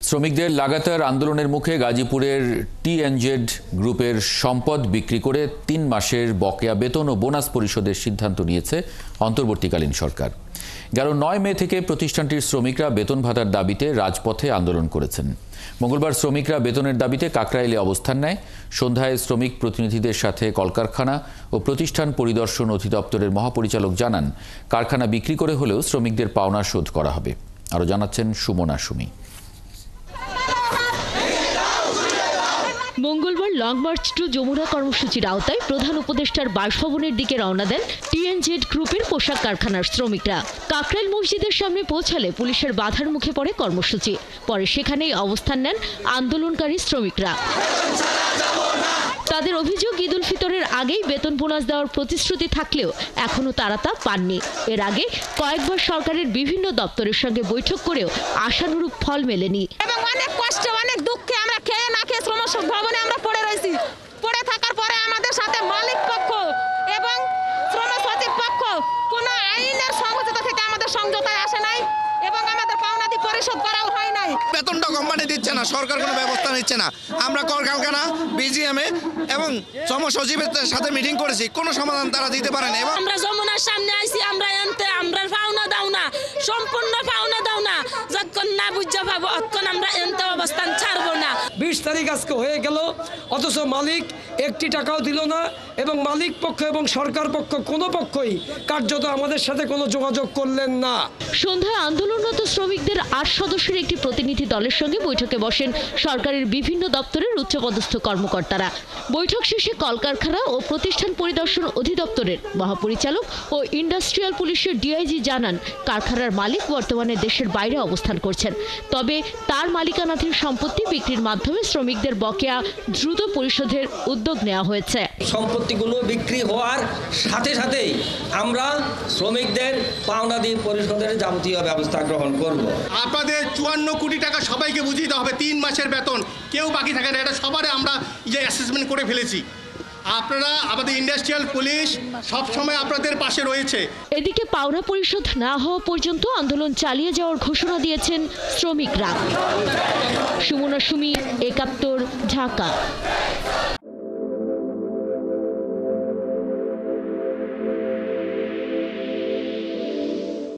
শ্রমিকদের লাগাতার আন্দোলনের মুখে গাজীপুরের টিএনজেড গ্রুপের সম্পদ বিক্রি করে 3 মাসের বকেয়া বেতন ও বোনাস পরিশোধের সিদ্ধান্ত নিয়েছে অন্তর্বর্তীকালীন সরকার। গেল 9 মে থেকে প্রতিষ্ঠানটির শ্রমিকরা বেতন ভাতার দাবিতে রাজপথে আন্দোলন করেছেন। মঙ্গলবার শ্রমিকরা বেতনের দাবিতে কাকরাইলে অবস্থান নেয়। সন্ধ্যায় শ্রমিক প্রতিনিধিদের সাথে কলকারখানা ও প্রতিষ্ঠান পরিদর্শন অধিদপ্তরের মহাপরিচালক জানান, কারখানা বিক্রি করে হলেও শ্রমিকদের পাওনা শোধ করা হবে। আরও জানাচ্ছেন সুমনা সুমি। মঙ্গলবার লং মার্চ টু যমুনা কর্মসূচির আওতায় প্রধান উপদেষ্টার বাসভবনের দিকে রওনা দেন টিএনজেড গ্রুপের পোশাক কারখানার শ্রমিকরা। কাকরাইল মসজিদের সামনে পৌঁছালে পুলিশের বাধার মুখে পড়ে কর্মসূচি। পরে সেখানেই অবস্থান নেন আন্দোলনকারী শ্রমিকরা। তাদের অভিযোগ, ঈদ উল ফিতরের আগেই বেতন বোনাস দেওয়ার প্রতিশ্রুতি থাকলেও এখনো তারা তা পাননি। এর আগে কয়েকবার সরকারের বিভিন্ন দপ্তরের সঙ্গে বৈঠক করেও আশানুরূপ ফল মেলেনি। অনেক কষ্টে অনেক দুঃখে আমরা খেয়ে না খেয়ে শ্রম ভবনে আমরা পড়ে রয়েছি। পড়ে থাকার পরে আমাদের সাথে মালিক পক্ষ এবং শ্রম সচিব পক্ষ কোনো আইনের সংহতিতা থেকে আমাদের সমঝোতায় আসে নাই এবং আমাদের পাওনাদি পরিশোধ করাও হয় নাই। বেতনটা কোম্পানি দিচ্ছে না, সরকার কোনো ব্যবস্থা নিচ্ছে না। আমরা কলকারখানা, বিজিএমএ এবং শ্রম সচিবের সাথে মিটিং করেছি, কোনো সমাধান তারা দিতে পারে না। আমরা যমুনার সামনে আইছি, আমরা এনতে আমরা পাওনা দাও না, সম্পূর্ণ পাওনা দাও না, যতক্ষণ না বুঝা পাবো অতক্ষণ আমরা এনতে অবস্থান ছাড়বো না। 20 তারিখ আজকে হয়ে গেল, অথচ মালিক একটি টাকাও দিল না এবং মালিক পক্ষ এবং সরকার পক্ষ কোনো পক্ষই কার্যত আমাদের সাথে কোনো যোগাযোগ করলেন না। সন্ধ্যায় আন্দোলনরত শ্রমিকদের 8 সদস্যের একটি প্রতিনিধি দলের সঙ্গে বৈঠকে বসেন সরকারের বিভিন্ন দপ্তরের উচ্চপদস্থ কর্মকর্তারা। বৈঠক শেষে কলকারখানা ও প্রতিষ্ঠান পরিদর্শন অধিদপ্তরের মহাপরিচালক ও ইন্ডাস্ট্রিয়াল পুলিশের ডিআইজি জানান, কারখানার মালিক বর্তমানে দেশের বাইরে অবস্থান করছেন। তবে তার মালিকানাধীন সম্পত্তি বিক্রির মাধ্যমে শ্রমিকদের বকেয়া দ্রুত পরিশোধের উদ্যোগ নেওয়া হয়েছে। সম্পত্তিগুলো বিক্রি হওয়ার সাথে সাথেই আমরা শ্রমিকদের পাওনা দিয়ে পরিশোধের যাবতীয় ব্যবস্থা গ্রহণ করব। আপনাদের 54 কোটি টাকা সবাইকে বুঝিয়ে দিতে হবে, 3 মাসের বেতন কেউ বাকি থাকে না। এটা সবারই আমরা অ্যাসেসমেন্ট করে ফেলেছি। আপনারা, আমাদের ইন্ডাস্ট্রিয়াল পুলিশ সবসময় আপনাদের পাশে রয়েছে। এদিকে পাওনা পরিশোধ না হওয়া পর্যন্ত আন্দোলন চালিয়ে যাওয়ার ঘোষণা দিয়েছেন শ্রমিকরা। সুমনা সুমি, 71, ঢাকা।